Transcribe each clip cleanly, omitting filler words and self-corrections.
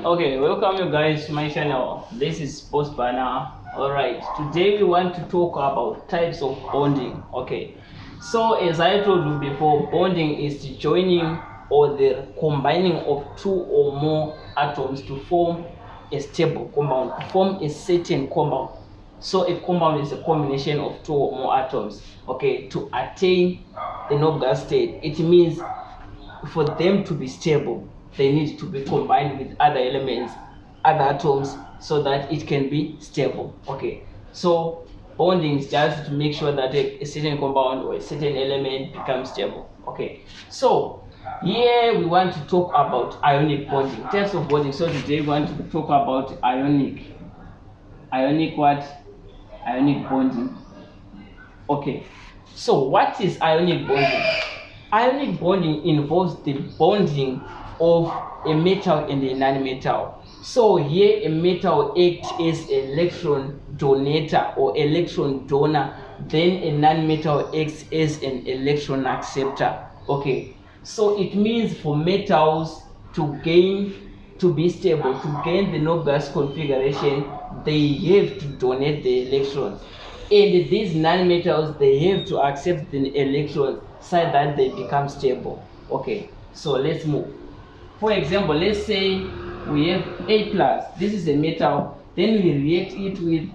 Okay, welcome you guys to my channel. This is Post Banner. Alright, today we want to talk about types of bonding. Okay, so as I told you before, bonding is the joining or the combining of two or more atoms to form a stable compound, to form a certain compound. So a compound is a combination of two or more atoms, okay, to attain the noble gas state. It means for them to be stable, they need to be combined with other elements, other atoms, so that it can be stable. Okay, so bonding is just to make sure that a certain compound or a certain element becomes stable. Okay, so here we want to talk about ionic bonding, types of bonding. So today we want to talk about ionic what? Ionic bonding. Okay, so what is ionic bonding? Ionic bonding involves the bonding of a metal and a non-metal. So here a metal acts as electron donator or electron donor, then a non-metal acts as an electron acceptor. Okay, so it means for metals to be stable, to gain the noble gas configuration, they have to donate the electrons. And these non-metals, they have to accept the electrons so that they become stable. Okay, so let's move. For example, let's say we have A plus. This is a metal. Then we react it with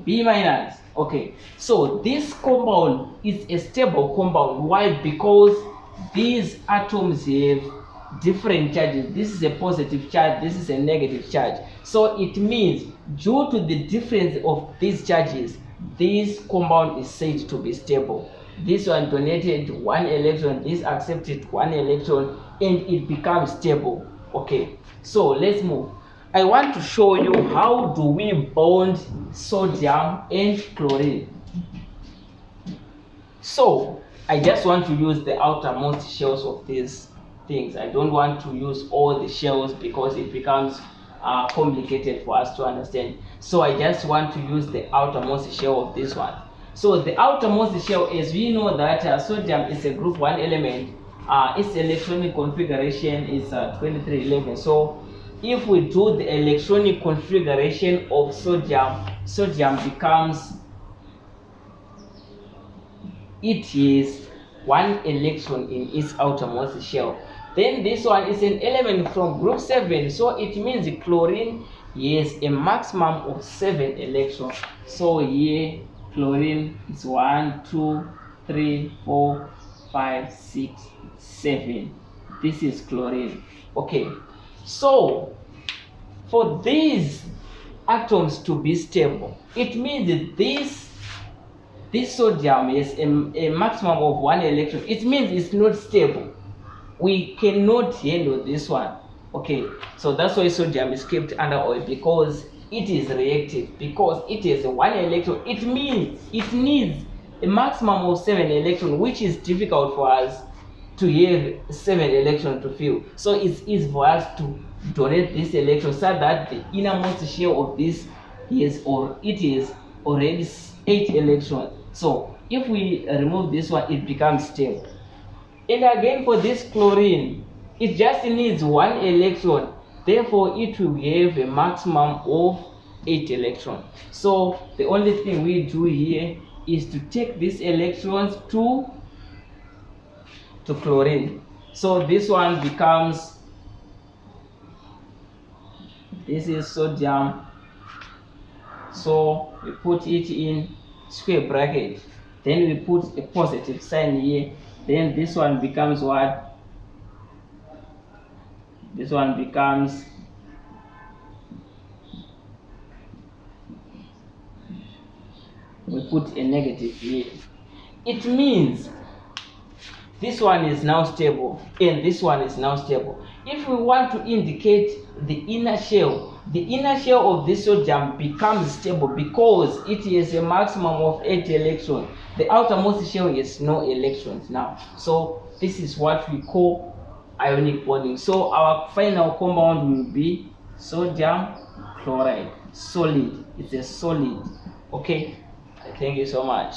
B minus. Okay, so this compound is a stable compound. Why? Because these atoms have different charges. This is a positive charge, this is a negative charge. So it means due to the difference of these charges, this compound is said to be stable. This one donated one electron, this accepted one electron, and it becomes stable. Okay, so let's move. I want to show you how do we bond sodium and chlorine. So I just want to use the outermost shells of these things. I don't want to use all the shells because it becomes complicated for us to understand. So I just want to use the outermost shell of this one. So the outermost shell, as we know that sodium is a group 1 element, its electronic configuration is 2311. So if we do the electronic configuration of sodium becomes, it is 1 electron in its outermost shell. Then this one is an element from group 7, so it means the chlorine has a maximum of 7 electrons. So here chlorine is 1, 2, 3, 4, 5, 6, 7. This is chlorine. Okay, so for these atoms to be stable, it means that this sodium has a maximum of 1 electron. It means it's not stable. We cannot handle this one. Okay, so that's why sodium is kept under oil, because it is reactive, because it has 1 electron. It means it needs a maximum of 7 electrons, which is difficult for us to have 7 electrons to fill. So it's easy for us to donate this electron so that the innermost shell of this is, or it is already 8 electrons. So if we remove this one, it becomes stable. And again, for this chlorine, it just needs 1 electron. Therefore, it will have a maximum of 8 electrons. So the only thing we do here is to take these electrons to chlorine. So this one becomes, this is sodium. So we put it in square bracket. Then we put a positive sign here. Then this one becomes what? This one becomes, we put a negative here. It means this one is now stable and this one is now stable. If we want to indicate the inner shell of this sodium becomes stable because it has a maximum of 8 electrons. The outermost shell has no electrons now. So this is what we call ionic bonding. So our final compound will be sodium chloride. Solid. It's a solid. Okay. Thank you so much.